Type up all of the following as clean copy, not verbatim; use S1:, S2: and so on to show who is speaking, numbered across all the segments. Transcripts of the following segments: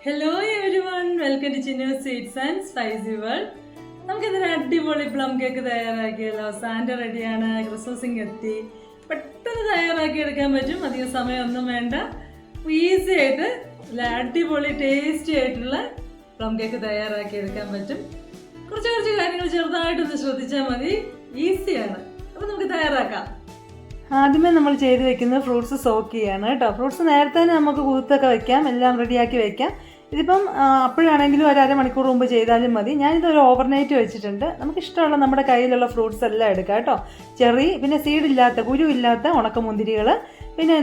S1: Hello everyone, welcome to Chinnu sweets and spicy world. നമുക്കിതൊരു അടിപൊളി plum cake തയ്യാറാക്കിയല്ലോ. സാൻഡ റെഡിയാണ്, ക്രിസ്മസിങ് എത്തി. പെട്ടെന്ന് തയ്യാറാക്കി എടുക്കാൻ പറ്റും, അധികം സമയമൊന്നും വേണ്ട. ഈസി ആയിട്ട് അടിപൊളി ടേസ്റ്റി ആയിട്ടുള്ള പ്ലം കേക്ക് തയ്യാറാക്കി എടുക്കാൻ പറ്റും. കുറച്ച് കാര്യങ്ങൾ ചെറുതായിട്ടൊന്ന് ശ്രദ്ധിച്ചാൽ മതി, ഈസിയാണ്. അപ്പോൾ നമുക്ക് തയ്യാറാക്കാം. ആദ്യമേ നമ്മൾ ചെയ്ത് വെക്കുന്നത് ഫ്രൂട്ട്സ് സോക്ക് ചെയ്യാണ് കേട്ടോ. ഫ്രൂട്ട്സ് നേരത്തെ തന്നെ നമുക്ക് കുതിർത്തൊക്കെ വെക്കാം, എല്ലാം റെഡിയാക്കി വെക്കാം. ഇതിപ്പം അപ്പോഴാണെങ്കിലും ഒരു അരമണിക്കൂർ മുമ്പ് ചെയ്താലും മതി. ഞാനിതൊരു ഓവർനൈറ്റ് വെച്ചിട്ടുണ്ട്. നമുക്കിഷ്ടമുള്ള നമ്മുടെ കയ്യിലുള്ള ഫ്രൂട്ട്സ് എല്ലാം എടുക്കാം കേട്ടോ. ചെറി, പിന്നെ സീഡില്ലാത്ത കുരുവില്ലാത്ത ഉണക്കമുന്തിരികൾ, പിന്നെ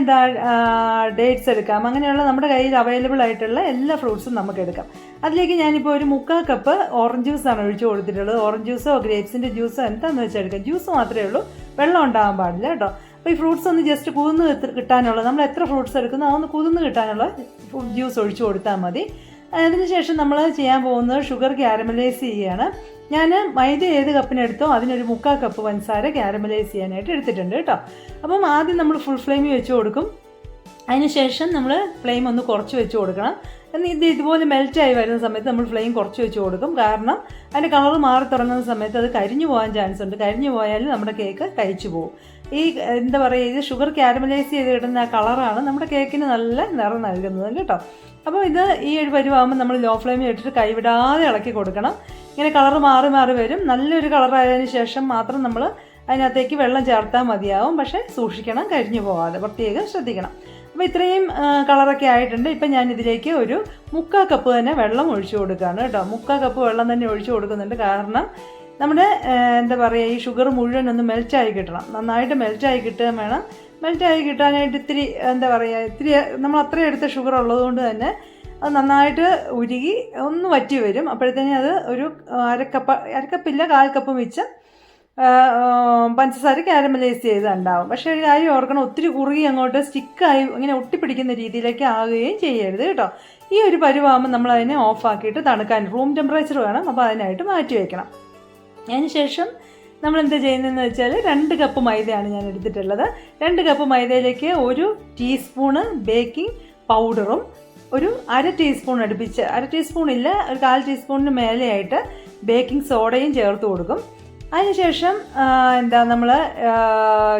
S1: ഡേറ്റ്സ് എടുക്കാം. അങ്ങനെയുള്ള നമ്മുടെ കയ്യിൽ അവൈലബിൾ ആയിട്ടുള്ള എല്ലാ ഫ്രൂട്ട്സും നമുക്ക് എടുക്കാം. അതിലേക്ക് ഞാനിപ്പോൾ ഒരു 3/4 കപ്പ് ഓറഞ്ച് ജ്യൂസാണ് ഒഴിച്ച് കൊടുത്തിട്ടുള്ളത്. ഓറഞ്ച് ജ്യൂസോ ഗ്രേപ്സിൻ്റെ ജ്യൂസോ എന്താണെന്ന് വെച്ചാൽ എടുക്കാം. ജ്യൂസ് മാത്രമേ ഉള്ളൂ, വെള്ളം ഉണ്ടാകാൻ പാടില്ല കേട്ടോ. അപ്പോൾ ഈ ഫ്രൂട്ട്സ് ഒന്ന് ജസ്റ്റ് കുതിർന്ന് കിട്ടാനുള്ള, നമ്മൾ എത്ര ഫ്രൂട്ട്സ് എടുക്കുന്നോ അതൊന്ന് കുതിർന്ന് കിട്ടാനുള്ള ജ്യൂസ് ഒഴിച്ച് കൊടുത്താൽ മതി. അതിനുശേഷം നമ്മൾ ചെയ്യാൻ പോകുന്നത് ഷുഗർ ക്യാരമലൈസ് ചെയ്യുകയാണ്. ഞാൻ മൈദ ഏത് കപ്പിനെടുത്തോ അതിനൊരു 3/4 കപ്പ് പഞ്ചസാര ക്യാരമലൈസ് ചെയ്യാനായിട്ട് എടുത്തിട്ടുണ്ട് കേട്ടോ. അപ്പം ആദ്യം നമ്മൾ ഫുൾ ഫ്ലെയിമിൽ വെച്ച് കൊടുക്കും. അതിനുശേഷം നമ്മൾ ഫ്ലെയിം ഒന്ന് കുറച്ച് വെച്ച് കൊടുക്കണം. ഇത് ഇതുപോലെ മെൽറ്റായി വരുന്ന സമയത്ത് നമ്മൾ ഫ്ലെയിം കുറച്ച് വെച്ച് കൊടുക്കും. കാരണം അതിൻ്റെ കളർ മാറി തുടങ്ങുന്ന സമയത്ത് അത് കരിഞ്ഞു പോകാൻ ചാൻസ് ഉണ്ട്. കരിഞ്ഞു പോയാൽ നമ്മുടെ കേക്ക് കഴിച്ചു പോകും. ഈ എന്താ പറയുക, ഇത് ഷുഗർ ക്യാരമലൈസ് ചെയ്ത് കിട്ടുന്ന ആ കളറാണ് നമ്മുടെ കേക്കിന് നല്ല നിറം നൽകുന്നത് കേട്ടോ. അപ്പോൾ ഇത് ഈ ഒരു പരുവാകുമ്പോൾ നമ്മൾ ലോ ഫ്ലെയിമിൽ ഇട്ടിട്ട് കൈവിടാതെ ഇളക്കി കൊടുക്കണം. ഇങ്ങനെ കളർ മാറി വരും. നല്ലൊരു കളറായതിനു ശേഷം മാത്രം നമ്മൾ അതിനകത്തേക്ക് വെള്ളം ചേർത്താൽ മതിയാവും. പക്ഷേ സൂക്ഷിക്കണം, കരിഞ്ഞു പോകാതെ പ്രത്യേകം ശ്രദ്ധിക്കണം. അപ്പോൾ ഇത്രയും കളറൊക്കെ ആയിട്ടുണ്ട്. ഇപ്പം ഞാനിതിലേക്ക് ഒരു 3/4 കപ്പ് തന്നെ വെള്ളം ഒഴിച്ചു കൊടുക്കുകയാണ് കേട്ടോ. 3/4 കപ്പ് വെള്ളം തന്നെ ഒഴിച്ചു കൊടുക്കുന്നുണ്ട്. കാരണം നമ്മുടെ എന്താ പറയുക, ഈ ഷുഗർ മുഴുവൻ ഒന്ന് മെൽറ്റായി കിട്ടണം. നന്നായിട്ട് മെൽറ്റായി കിട്ടുകയും വേണം. മെൽറ്റായി കിട്ടാനായിട്ട് ഇത്തിരി എന്താ പറയുക, ഇത്തിരി നമ്മൾ അത്രയും എടുത്ത ഷുഗർ ഉള്ളതുകൊണ്ട് തന്നെ അത് നന്നായിട്ട് ഉരുകി ഒന്ന് വറ്റി വരും. അപ്പോഴത്തേനും അത് ഒരു അരക്കപ്പില്ല 1/4 കപ്പ് മിച്ചം പഞ്ചസാര ക്യാരമലൈസ് ചെയ്തുണ്ടാവും. പക്ഷേ ഒരു കാര്യം ഓർക്കണം, ഒത്തിരി കുറുകി അങ്ങോട്ട് സ്റ്റിക്കായി ഇങ്ങനെ ഒട്ടിപ്പിടിക്കുന്ന രീതിയിലേക്ക് ആകുകയും ചെയ്യരുത് കേട്ടോ. ഈ ഒരു പരുവാകുമ്പോൾ നമ്മൾ അതിനെ ഓഫാക്കിയിട്ട് തണുക്കാൻ റൂം ടെമ്പറേച്ചർ വേണം. അപ്പോൾ അതിനായിട്ട് മാറ്റി വയ്ക്കണം. അതിനുശേഷം നമ്മൾ എന്താ ചെയ്യുന്നതെന്ന് വെച്ചാൽ 2 കപ്പ് മൈദയാണ് ഞാൻ എടുത്തിട്ടുള്ളത്. 2 കപ്പ് മൈദയിലേക്ക് 1 ടീസ്പൂണ് ബേക്കിംഗ് പൗഡറും ഒരു 1/2 ടീസ്പൂൺ അടുപ്പിച്ച്, 1/2 ടീസ്പൂൺ ഇല്ല, ഒരു 1/4 ടീസ്പൂണിന് മേലെയായിട്ട് ബേക്കിംഗ് സോഡയും ചേർത്ത് കൊടുക്കും. അതിനുശേഷം നമ്മൾ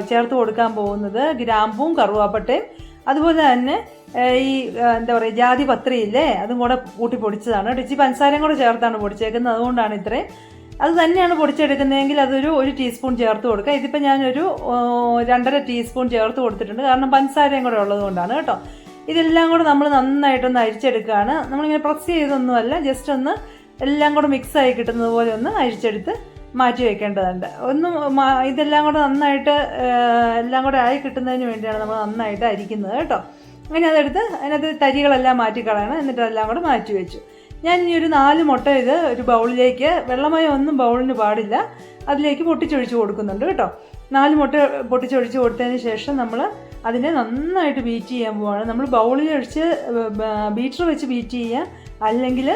S1: ചേർത്ത് കൊടുക്കാൻ പോകുന്നത് ഗ്രാമ്പൂവും കറുവാപ്പട്ടയും, അതുപോലെ തന്നെ ഈ എന്താ പറയുക ജാതി പത്രിയില്ലേ, അതും കൂടെ കൂട്ടി പൊടിച്ചതാണ്. ഇച്ചിരി പഞ്ചസാരയും കൂടെ ചേർത്താണ് പൊടിച്ചേക്കുന്നത്. അതുകൊണ്ടാണ് ഇത്രയും. അത് തന്നെയാണ് പൊടിച്ചെടുക്കുന്നതെങ്കിൽ അതൊരു 1 ടീസ്പൂൺ ചേർത്ത് കൊടുക്കുക. ഇതിപ്പോൾ ഞാനൊരു 2.5 ടീസ്പൂൺ ചേർത്ത് കൊടുത്തിട്ടുണ്ട്. കാരണം പഞ്ചസാരയും കൂടെ ഉള്ളത് കൊണ്ടാണ് കേട്ടോ. ഇതെല്ലാം കൂടെ നമ്മൾ നന്നായിട്ടൊന്ന് അരിച്ചെടുക്കുകയാണ്. നമ്മളിങ്ങനെ പ്രസ് ചെയ്തൊന്നുമല്ല, ജസ്റ്റ് ഒന്ന് എല്ലാം കൂടെ മിക്സായി കിട്ടുന്നത് പോലെ ഒന്ന് അരിച്ചെടുത്ത് മാറ്റി വയ്ക്കേണ്ടതുണ്ട്. ഇതെല്ലാം കൂടെ നന്നായിട്ട് എല്ലാം കൂടെ ആയി കിട്ടുന്നതിന് വേണ്ടിയാണ് നമ്മൾ നന്നായിട്ട് അരിക്കുന്നത് കേട്ടോ. അങ്ങനെ അതെടുത്ത് അതിനകത്ത് തരികളെല്ലാം മാറ്റിക്കളയണം. എന്നിട്ട് അതെല്ലാം കൂടെ മാറ്റി വെച്ചു. ഞാൻ ഇനി ഒരു 4 മുട്ട ഇത് ഒരു ബൗളിലേക്ക്, വെള്ളമയം ഒന്നും ബൗളിന് പാടില്ല, അതിലേക്ക് പൊട്ടിച്ചൊഴിച്ച് കൊടുക്കുന്നുണ്ട് കേട്ടോ. 4 മുട്ട പൊട്ടിച്ചൊഴിച്ച് കൊടുത്തതിന് ശേഷം നമ്മൾ അതിനെ നന്നായിട്ട് ബീറ്റ് ചെയ്യാൻ പോവാണ്. നമ്മൾ ബൗളിൽ ഒഴിച്ച് ബീറ്റർ വെച്ച് ബീറ്റ് ചെയ്യുക, അല്ലെങ്കിൽ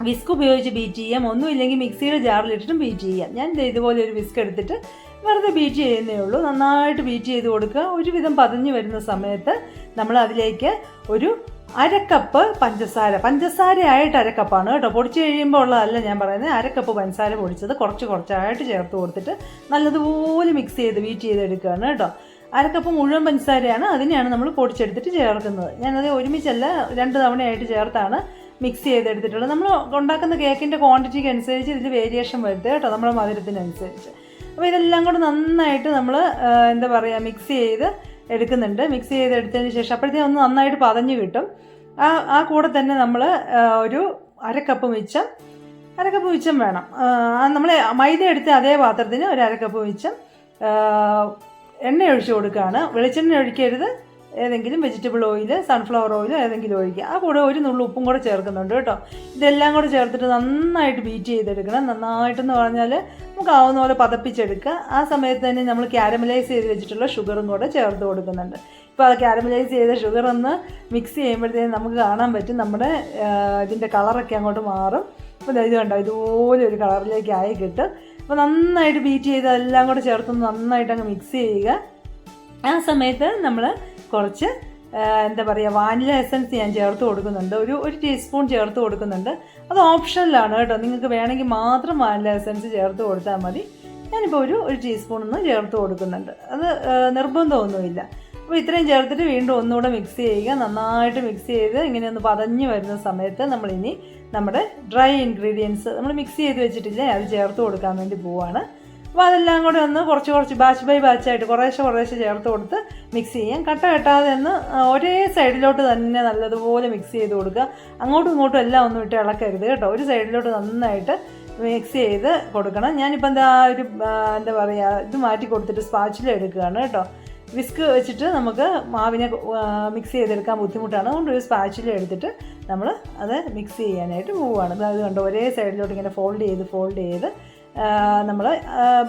S1: വിസ്ക് ഉപയോഗിച്ച് ബീറ്റ് ചെയ്യാം. ഒന്നുമില്ലെങ്കിൽ മിക്സിയുടെ ജാറിലിട്ടിട്ടും ബീറ്റ് ചെയ്യാം. ഞാൻ ഇതുപോലെ ഒരു വിസ്ക് എടുത്തിട്ട് വെറുതെ ബീറ്റ് ചെയ്യുന്നേ ഉള്ളൂ. നന്നായിട്ട് ബീറ്റ് ചെയ്ത് കൊടുക്കുക. ഒരുവിധം പതഞ്ഞ് വരുന്ന സമയത്ത് നമ്മൾ അതിലേക്ക് ഒരു 1/2 കപ്പ് പഞ്ചസാരയായിട്ട് 1/2 കപ്പാണ് കേട്ടോ. പൊടിച്ച് കഴിയുമ്പോൾ ഉള്ളതല്ല ഞാൻ പറയുന്നത്. 1/2 കപ്പ് പഞ്ചസാര പൊടിച്ചത് കുറച്ചായിട്ട് ചേർത്ത് കൊടുത്തിട്ട് നല്ലതുപോലെ മിക്സ് ചെയ്ത് ബീറ്റ് ചെയ്തെടുക്കുകയാണ് കേട്ടോ. 1/2 കപ്പ് മുഴുവൻ പഞ്ചസാരയാണ്, അതിനെയാണ് നമ്മൾ പൊടിച്ചെടുത്തിട്ട് ചേർക്കുന്നത്. ഞാനത് ഒരുമിച്ചല്ല 2 തവണയായിട്ട് ചേർത്താണ് മിക്സ് ചെയ്തെടുത്തിട്ടുള്ളത്. നമ്മൾ ഉണ്ടാക്കുന്ന കേക്കിൻ്റെ ക്വാണ്ടിറ്റിക്ക് അനുസരിച്ച് ഇതിൽ വേരിയേഷൻ വരുത്തുക കേട്ടോ, നമ്മുടെ മധുരത്തിനനുസരിച്ച്. അപ്പോൾ ഇതെല്ലാം കൂടെ നന്നായിട്ട് നമ്മൾ എന്താ പറയുക മിക്സ് ചെയ്ത് എടുക്കുന്നുണ്ട്. മിക്സ് ചെയ്തെടുത്തതിന് ശേഷം അപ്പോഴത്തേക്കും ഒന്ന് നന്നായിട്ട് പതഞ്ഞ് കിട്ടും. ആ കൂടെ തന്നെ നമ്മൾ ഒരു 1/2 കപ്പ് മിച്ചം വേണം. നമ്മൾ മൈദ എടുത്ത് അതേ പാത്രത്തിന് ഒരു 1/2 കപ്പ് മിച്ചം എണ്ണ ഒഴിച്ച് കൊടുക്കുകയാണ്. വെളിച്ചെണ്ണ ഒഴിക്കരുത്, ഏതെങ്കിലും വെജിറ്റബിൾ ഓയിൽ, സൺഫ്ലവർ ഓയിൽ ഏതെങ്കിലും ഒഴിക്കുക. ആ കൂടെ ഒരു നുള്ളു ഉപ്പും കൂടെ ചേർക്കുന്നുണ്ട് കേട്ടോ. ഇതെല്ലാം കൂടെ ചേർത്തിട്ട് നന്നായിട്ട് ബീറ്റ് ചെയ്തെടുക്കണം. നന്നായിട്ടെന്ന് പറഞ്ഞാൽ നമുക്ക് ആവുന്ന പോലെ പതപ്പിച്ചെടുക്കുക. ആ സമയത്ത് തന്നെ നമ്മൾ ക്യാരമലൈസ് ചെയ്ത് വെച്ചിട്ടുള്ള ഷുഗറും കൂടെ ചേർത്ത് കൊടുക്കുന്നുണ്ട്. ഇപ്പോൾ അത് ക്യാരമലൈസ് ചെയ്ത ഷുഗർ ഒന്ന് മിക്സ് ചെയ്യുമ്പോഴത്തേക്കും നമുക്ക് കാണാൻ പറ്റും നമ്മുടെ ഇതിൻ്റെ കളറൊക്കെ അങ്ങോട്ട് മാറും. അപ്പോൾ ഇത് കണ്ടോ, ഇതുപോലെ ഒരു കളറിലേക്ക് ആയി കിട്ടും. അപ്പോൾ നന്നായിട്ട് ബീറ്റ് ചെയ്ത് എല്ലാം കൂടെ ചേർത്തൊന്ന് നന്നായിട്ട് അങ്ങ് മിക്സ് ചെയ്യുക. ആ സമയത്ത് നമ്മൾ കുറച്ച് എന്താ പറയുക വാനില എസൻസ് ഞാൻ ചേർത്ത് കൊടുക്കുന്നുണ്ട്, ഒരു ടീസ്പൂൺ ചേർത്ത് കൊടുക്കുന്നുണ്ട്. അത് ഓപ്ഷനിലാണ് കേട്ടോ, നിങ്ങൾക്ക് വേണമെങ്കിൽ മാത്രം വാനില എസൻസ് ചേർത്ത് കൊടുത്താൽ മതി. ഞാനിപ്പോൾ ഒരു ടീസ്പൂണൊന്ന് ചേർത്ത് കൊടുക്കുന്നുണ്ട്, അത് നിർബന്ധമൊന്നുമില്ല. അപ്പോൾ ഇത്രയും ചേർത്തിട്ട് വീണ്ടും ഒന്നുകൂടെ മിക്സ് ചെയ്യുക. നന്നായിട്ട് മിക്സ് ചെയ്ത് ഇങ്ങനെ ഒന്ന് പതഞ്ഞ് വരുന്ന സമയത്ത് നമ്മളിനി നമ്മുടെ ഡ്രൈ ഇൻഗ്രീഡിയൻസ് നമ്മൾ മിക്സ് ചെയ്ത് വെച്ചിട്ടില്ലേ അത് ചേർത്ത് കൊടുക്കാൻ വേണ്ടി പോവുകയാണ്. അപ്പോൾ അതെല്ലാം കൂടെ ഒന്ന് കുറച്ച് ബാച്ച് ബൈ ബാച്ചായിട്ട് കുറേശ്ശെ ചേർത്ത് കൊടുത്ത് മിക്സ് ചെയ്യാം. കട്ട കെട്ടാതെ ഒന്ന് ഒരേ സൈഡിലോട്ട് തന്നെ നല്ലതുപോലെ മിക്സ് ചെയ്ത് കൊടുക്കുക. അങ്ങോട്ടും ഇങ്ങോട്ടും എല്ലാം ഒന്നും ഇട്ട് ഇളക്കരുത് കേട്ടോ, ഒരു സൈഡിലോട്ട് നന്നായിട്ട് മിക്സ് ചെയ്ത് കൊടുക്കണം. ഞാനിപ്പോൾ എന്താ പറയുക ഇത് മാറ്റി കൊടുത്തിട്ട് സ്പാച്ചില എടുക്കുകയാണ് കേട്ടോ. വിസ്ക് വെച്ചിട്ട് നമുക്ക് മാവിനെ മിക്സ് ചെയ്തെടുക്കാൻ ബുദ്ധിമുട്ടാണ്, അതുകൊണ്ട് ഒരു സ്പാച്ചില എടുത്തിട്ട് നമ്മൾ അത് മിക്സ് ചെയ്യാനായിട്ട് പോവുകയാണ്. അത് കണ്ടോ, ഒരേ സൈഡിലോട്ട് ഇങ്ങനെ ഫോൾഡ് ചെയ്ത് നമ്മൾ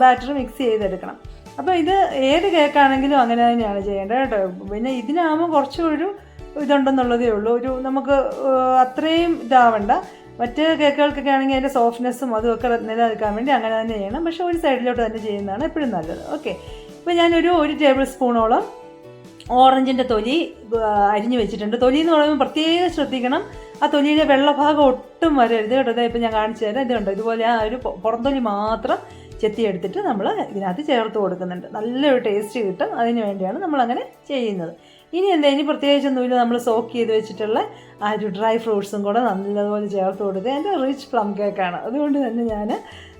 S1: ബാറ്റർ മിക്സ് ചെയ്തെടുക്കണം. അപ്പോൾ ഇത് ഏത് കേക്കാണെങ്കിലും അങ്ങനെ തന്നെയാണ് ചെയ്യേണ്ടത് കേട്ടോ. പിന്നെ ഇതിനാകുമ്പോൾ കുറച്ചൊരു ഇതുണ്ടെന്നുള്ളതേ ഉള്ളൂ, നമുക്ക് അത്രയും ഇതാവണ്ട. മറ്റ് കേക്കുകൾക്കൊക്കെ ആണെങ്കിൽ അതിൻ്റെ സോഫ്റ്റ്നെസ്സും അതുമൊക്കെ നിലനിൽക്കാൻ വേണ്ടി അങ്ങനെ തന്നെ ചെയ്യണം, പക്ഷേ ഒരു സൈഡിലോട്ട് തന്നെ ചെയ്യുന്നതാണ് എപ്പോഴും നല്ലത്. ഓക്കെ, ഇപ്പോൾ ഞാനൊരു ടേബിൾ സ്പൂണോളം ഓറഞ്ചിൻ്റെ തൊലി അരിഞ്ഞു വെച്ചിട്ടുണ്ട്. തൊലി എന്ന് പറയുമ്പോൾ പ്രത്യേകം ശ്രദ്ധിക്കണം, ആ തൊലിയിലെ വെള്ളഭാഗം ഒട്ടും വരരുത് കേട്ടോ. ഇപ്പം ഞാൻ കാണിച്ചു തരാം, ഇതുണ്ടോ, ഇതുപോലെ ആ ഒരു പുറംതൊലി മാത്രം ചെത്തിയെടുത്തിട്ട് നമ്മൾ ഇതിനകത്ത് ചേർത്ത് കൊടുക്കുന്നുണ്ട്. നല്ലൊരു ടേസ്റ്റ് കിട്ടും, അതിന് വേണ്ടിയാണ് നമ്മളങ്ങനെ ചെയ്യുന്നത്. ഇനി പ്രത്യേകിച്ചൊന്നുമില്ല, നമ്മൾ സോക്ക് ചെയ്ത് വെച്ചിട്ടുള്ള ആ ഒരു ഡ്രൈ ഫ്രൂട്ട്സും കൂടെ നല്ലതുപോലെ ചേർത്ത് കൊടുക്കുക. എൻ്റെ റിച്ച് പ്ലം കേക്കാണ്, അതുകൊണ്ട് തന്നെ ഞാൻ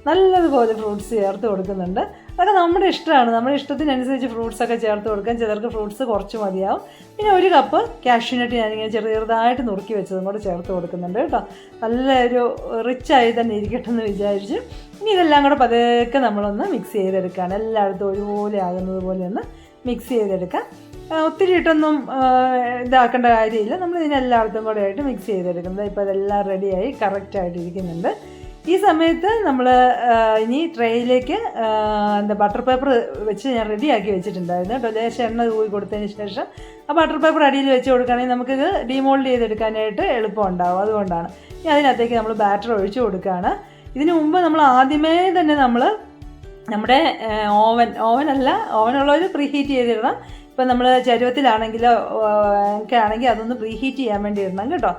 S1: നല്ലതുപോലെ ഫ്രൂട്ട്സ് ചേർത്ത് കൊടുക്കുന്നുണ്ട്. അതൊക്കെ നമ്മുടെ ഇഷ്ടമാണ്, നമ്മുടെ ഇഷ്ടത്തിനനുസരിച്ച് ഫ്രൂട്ട്സൊക്കെ ചേർത്ത് കൊടുക്കാം. ചിലർക്ക് ഫ്രൂട്ട്സ് കുറച്ച് മതിയാവും. പിന്നെ 1 കപ്പ് കാഷ്യൂനട്ട് ഞാനിങ്ങനെ ചെറുതായിട്ട് നുറുക്കി വെച്ചതും കൂടെ ചേർത്ത് കൊടുക്കുന്നുണ്ട് കേട്ടോ. നല്ലൊരു റിച്ചായി തന്നെ ഇരിക്കട്ടെ എന്ന് വിചാരിച്ച് ഇനി ഇതെല്ലാം കൂടെ പതുക്കെ നമ്മളൊന്ന് മിക്സ് ചെയ്തെടുക്കുകയാണ്. എല്ലായിടത്തും ഒരുപോലെ ആകുന്നത് പോലെ ഒന്ന് മിക്സ് ചെയ്തെടുക്കാം. ഒത്തിരി ഇട്ടൊന്നും ഇതാക്കേണ്ട കാര്യമില്ല, നമ്മൾ ഇതിനെല്ലായിടത്തും കൂടെ ആയിട്ട് മിക്സ് ചെയ്തെടുക്കുന്നത്. ഇപ്പോൾ അതെല്ലാം റെഡിയായി കറക്റ്റായിട്ട് ഇരിക്കുന്നുണ്ട്. ഈ സമയത്ത് നമ്മൾ ഇനി ട്രേയിലേക്ക് ബട്ടർ പേപ്പർ വെച്ച് ഞാൻ റെഡിയാക്കി വെച്ചിട്ടുണ്ടായിരുന്നു കേട്ടോ. ലേശം എണ്ണ തൂവി കൊടുത്തതിന് ശേഷം ആ ബട്ടർ പേപ്പർ അടിയിൽ വെച്ച് കൊടുക്കുകയാണെങ്കിൽ നമുക്കിത് ഡീമോൾഡ് ചെയ്തെടുക്കാനായിട്ട് എളുപ്പമുണ്ടാവും. അതുകൊണ്ടാണ് ഇനി അതിനകത്തേക്ക് നമ്മൾ ബാറ്റർ ഒഴിച്ച് കൊടുക്കുകയാണ്. ഇതിനു മുമ്പ് നമ്മൾ ആദ്യമേ തന്നെ നമ്മുടെ ഓവനുള്ളവർ പ്രീഹീറ്റ് ചെയ്തിടണം. ഇപ്പം നമ്മൾ ചരുവത്തിലാണെങ്കിലോ ഒക്കെ ആണെങ്കിൽ അതൊന്ന് പ്രീഹീറ്റ് ചെയ്യാൻ വേണ്ടി ഇടണം കേട്ടോ.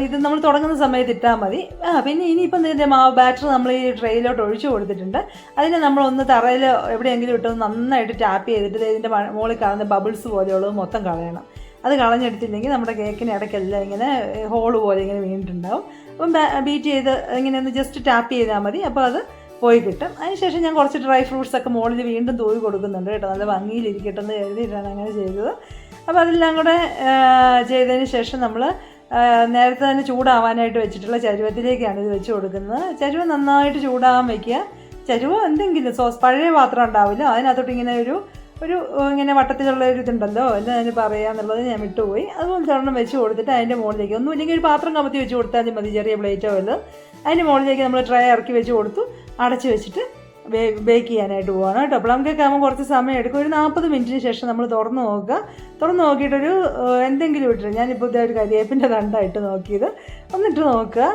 S1: ഇത് നമ്മൾ തുടങ്ങുന്ന സമയത്ത് ഇട്ടാൽ മതി. പിന്നെ ഇനിയിപ്പം ഇതിൻ്റെ ബാറ്റർ നമ്മൾ ഈ ട്രെയിലോട്ട് ഒഴിച്ചു കൊടുത്തിട്ടുണ്ട്. അതിനെ നമ്മളൊന്ന് തറയിൽ എവിടെയെങ്കിലും ഇട്ടൊന്ന് നന്നായിട്ട് ടാപ്പ് ചെയ്തിട്ട് ഇതിൻ്റെ മുകളിൽ കാണുന്ന ബബിൾസ് പോലെയുള്ളത് മൊത്തം കളയണം. അത് കളഞ്ഞെടുത്തില്ലെങ്കിൽ നമ്മുടെ കേക്കിന് ഇടയ്ക്കെല്ലാം ഇങ്ങനെ ഹോള് പോലെ ഇങ്ങനെ വീണിട്ടുണ്ടാവും. അപ്പം ബീറ്റ് ചെയ്ത് ഇങ്ങനെ ഒന്ന് ജസ്റ്റ് ടാപ്പ് ചെയ്താൽ മതി, അപ്പോൾ അത് പോയി കിട്ടും. അതിനുശേഷം ഞാൻ കുറച്ച് ഡ്രൈ ഫ്രൂട്ട്സൊക്കെ മുകളിൽ വീണ്ടും തൂവി കൊടുക്കുന്നുണ്ട് കേട്ടോ, നല്ല ഭംഗിയിലിരിക്കട്ടെ എന്ന് എഴുതിയിട്ടാണ് അങ്ങനെ ചെയ്തത്. അപ്പോൾ അതെല്ലാം കൂടെ ചെയ്തതിന് ശേഷം നമ്മൾ നേരത്തെ തന്നെ ചൂടാവാനായിട്ട് വെച്ചിട്ടുള്ള ചരുവത്തിലേക്കാണ് ഇത് വെച്ച് കൊടുക്കുന്നത്. ചരുവ നന്നായിട്ട് ചൂടാകാൻ വയ്ക്കുക. ചരുവ എന്തെങ്കിലും പഴയ പാത്രം ഉണ്ടാവില്ല, അതിനകത്തോട്ട് ഇങ്ങനെ ഒരു ഇങ്ങനെ വട്ടത്തിലുള്ള ഒരു ഇതുണ്ടല്ലോ, എന്താ അതിന് പറയുക എന്നുള്ളത് ഞാൻ വിട്ടുപോയി. അതുപോലെ ഒരെണ്ണം വെച്ച് കൊടുത്തിട്ട് അതിൻ്റെ മുകളിലേക്ക് ഒന്നുമില്ലെങ്കിൽ ഒരു പാത്രം കമത്തി വെച്ച് കൊടുത്താലും മതി, ചെറിയ പ്ലേറ്റോ വല്ലതും. അതിൻ്റെ മുകളിലേക്ക് നമ്മൾ ട്രേ ഇറക്കി വെച്ച് കൊടുത്തു, അടച്ച് വെച്ചിട്ട് ബേക്ക് ചെയ്യാനായിട്ട് പോവാണ് കേട്ടോ. പ്ലം കേക്ക് ആകുമ്പോൾ കുറച്ച് സമയം എടുക്കും. ഒരു 40 മിനിറ്റിന് ശേഷം നമ്മൾ തുറന്ന് നോക്കിയിട്ടൊരു എന്തെങ്കിലും ഇട്ടിട്ട്, ഞാനിപ്പോൾ ഒരു കരിവേപ്പിൻ്റെ തണ്ടായിട്ട് നോക്കിയത്, ഒന്നിട്ട് നോക്കുക.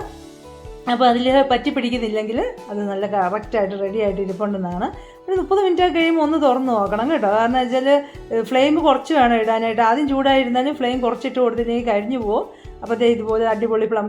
S1: അപ്പോൾ അതിൽ പറ്റി പിടിക്കുന്നില്ലെങ്കിൽ അത് നല്ല കറക്റ്റായിട്ട് റെഡി ആയിട്ട് ഇരിപ്പുണ്ടെന്നാണ്. ഒരു 30 മിനിറ്റ് കഴിയുമ്പോൾ ഒന്ന് തുറന്ന് നോക്കണം കേട്ടോ. കാരണം വെച്ചാൽ ഫ്ലെയിം കുറച്ച് വേണം ഇടാനായിട്ട്. ആദ്യം ചൂടായിരുന്നാലും ഫ്ലെയിം കുറച്ചിട്ട് കൊടുത്തില്ലെങ്കിൽ കരിഞ്ഞു പോകും. അപ്പോൾ ഇതുപോലെ അടിപൊളി പ്ലം